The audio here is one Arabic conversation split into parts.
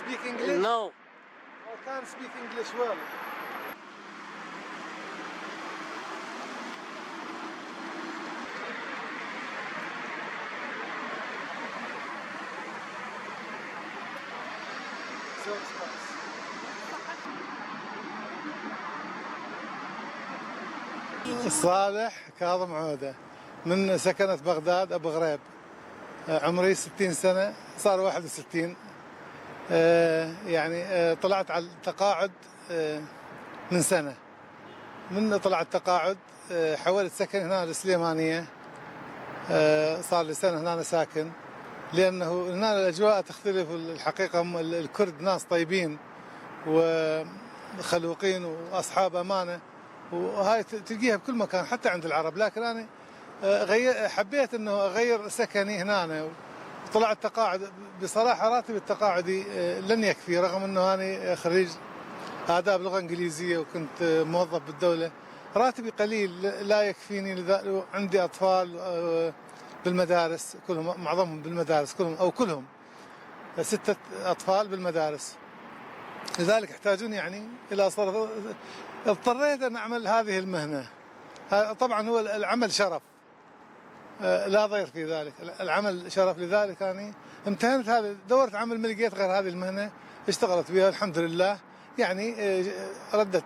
speak English? No. I can't speak English well. So nice. صالح كاظم عودة من سكنة بغداد أبو غريب. عمري 60 سنة، صار 61. يعني طلعت على التقاعد من سنة. من طلعت تقاعد حولت سكن هنا للسليمانية. صار لي سنة هنا ساكن، لأنه هنا الأجواء تختلف. الحقيقة هم الكرد ناس طيبين وخلوقين وأصحاب أمانة، وهاي تلقيها بكل مكان حتى عند العرب. لكن أنا حبيت أنه أغير سكني هنا وطلعت تقاعد. بصراحة راتب التقاعدي لن يكفي، رغم أنه أنا خريج آداب لغة إنجليزية وكنت موظف بالدولة. راتبي قليل لا يكفيني، لذلك عندي أطفال بالمدارس كلهم، معظمهم بالمدارس كلهم أو كلهم 6 أطفال بالمدارس، لذلك يحتاجون يعني إلى صرف. اضطريت أن أعمل هذه المهنة. طبعا هو العمل شرف، لا ضير في ذلك، العمل شرف. لذلك أنا امتهنت هذا، دورت عمل ما لقيت غير هذه المهنة، اشتغلت بها الحمد لله. يعني ردت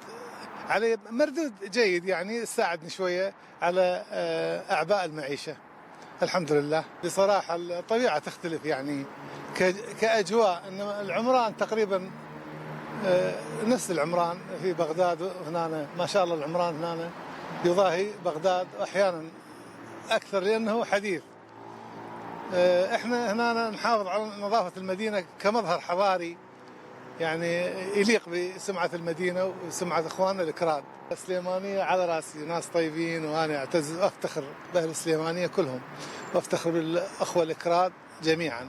علي مردود جيد، يعني ساعدني شوية على أعباء المعيشة الحمد لله. بصراحة الطبيعة تختلف يعني كأجواء، إنما العمران تقريبا نفس العمران في بغداد هنا، ما شاء الله العمران هنا يضاهي بغداد أحيانا أكثر لأنه حديث. إحنا هنا نحافظ على نظافة المدينة كمظهر حضاري، يعني يليق بسمعة المدينة وسمعة إخواننا الكراد. السليمانية على راسي، ناس طيبين، وأنا أعتز وأفتخر بأهل السليمانية كلهم، وأفتخر بالأخوة الكراد جميعا.